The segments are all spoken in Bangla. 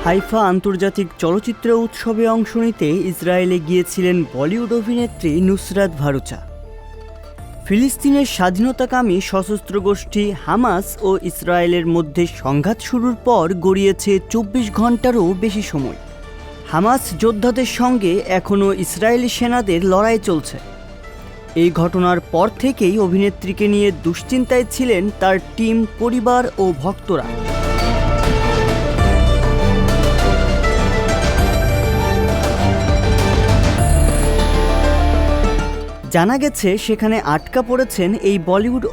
হাইফা আন্তর্জাতিক চলচ্চিত্র উৎসবে অংশ নিতে ইসরায়েলে গিয়েছিলেন বলিউড অভিনেত্রী নুসরাত ভারুচা। ফিলিস্তিনের স্বাধীনতাকামী সশস্ত্র গোষ্ঠী হামাস ও ইসরায়েলের মধ্যে সংঘাত শুরুর পর গড়িয়েছে ২৪ ঘন্টারও বেশি সময়। হামাস যোদ্ধাদের সঙ্গে এখনও ইসরায়েলি সেনাদের লড়াই চলছে। এই ঘটনার পর থেকেই অভিনেত্রীকে নিয়ে দুশ্চিন্তায় ছিলেন তার টিম, পরিবার ও ভক্তরা। জানা গেছে সেখানে আটকা পড়েছেন এই বলিউড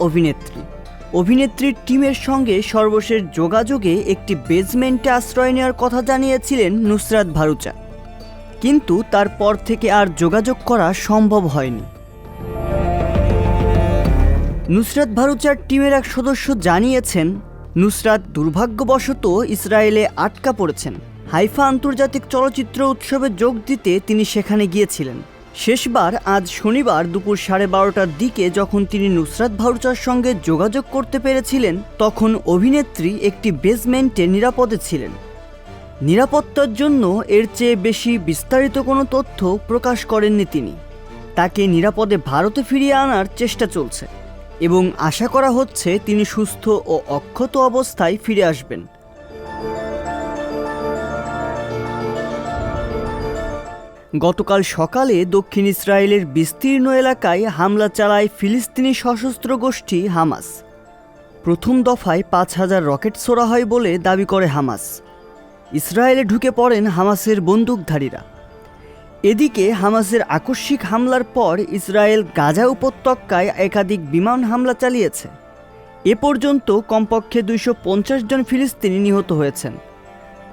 অভিনেত্রীর টিমের সঙ্গে সর্বশেষ যোগাযোগে একটি বেজমেন্টে আশ্রয় নেওয়ার কথা জানিয়েছিলেন নুসরাত ভারুচা, কিন্তু তারপর থেকে আর যোগাযোগ করা সম্ভব হয়নি। নুসরাত ভারুচার টিমের এক সদস্য জানিয়েছেন, নুসরাত দুর্ভাগ্যবশত ইসরায়েলে আটকা পড়েছেন। হাইফা আন্তর্জাতিক চলচ্চিত্র উৎসবে যোগ দিতে তিনি সেখানে গিয়েছিলেন। শেষবার আজ শনিবার দুপুর 12:30টার দিকে যখন তিনি নুসরাত ভারুচার সঙ্গে যোগাযোগ করতে পেরেছিলেন, তখন অভিনেত্রী একটি বেজমেন্টে নিরাপদে ছিলেন। নিরাপত্তার জন্য এর চেয়ে বেশি বিস্তারিত কোনো তথ্য প্রকাশ করেননি তিনি। তাকে নিরাপদে ভারতে ফিরিয়ে আনার চেষ্টা চলছে এবং আশা করা হচ্ছে তিনি সুস্থ ও অক্ষত অবস্থায় ফিরে আসবেন। গতকাল সকালে দক্ষিণ ইসরায়েলের বিস্তীর্ণ এলাকায় হামলা চালায় ফিলিস্তিনি সশস্ত্র গোষ্ঠী হামাস। প্রথম দফায় ৫,০০০ রকেট ছোড়া হয় বলে দাবি করে হামাস। ইসরায়েলে ঢুকে পড়েন হামাসের বন্দুকধারীরা। এদিকে হামাসের আকস্মিক হামলার পর ইসরায়েল গাজা উপত্যকায় একাধিক বিমান হামলা চালিয়েছে। এ পর্যন্ত কমপক্ষে ২৫০ জন ফিলিস্তিনি নিহত হয়েছেন।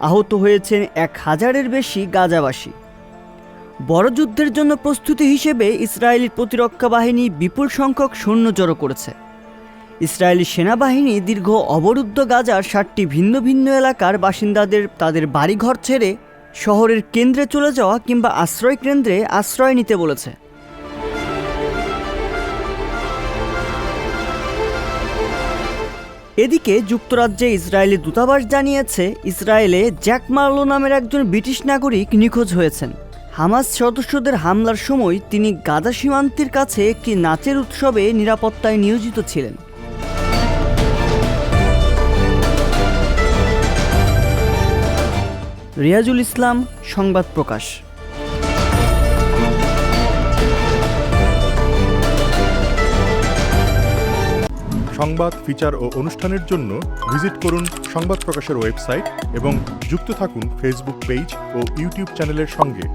আহত হয়েছেন ১,০০০-এর বেশি গাজাবাসী। বড় যুদ্ধের জন্য প্রস্তুতি হিসেবে ইসরায়েলি প্রতিরক্ষা বাহিনী বিপুল সংখ্যক সৈন্য জড়ো করেছে। ইসরায়েলি সেনাবাহিনী দীর্ঘ অবরুদ্ধ গাজার ৭টি ভিন্ন ভিন্ন এলাকার বাসিন্দাদের তাদের বাড়িঘর ছেড়ে শহরের কেন্দ্রে চলে যাওয়া কিংবা আশ্রয় কেন্দ্রে আশ্রয় নিতে বলেছে। এদিকে যুক্তরাজ্যে ইসরায়েলি দূতাবাস জানিয়েছে, ইসরায়েলে জ্যাক মার্লো নামের একজন ব্রিটিশ নাগরিক নিখোঁজ হয়েছেন। হামাস সদস্যদের হামলার সময় তিনি গাজা সীমান্তের কাছে একটি নাচের উৎসবে নিরাপত্তায় নিয়োজিত ছিলেন। রিয়াজুল ইসলাম, সংবাদ প্রকাশ। সংবাদ, ফিচার ও অনুষ্ঠানের জন্য ভিজিট করুন সংবাদ প্রকাশের ওয়েবসাইট এবং যুক্ত থাকুন ফেসবুক পেজ ও ইউটিউব চ্যানেলের সঙ্গে।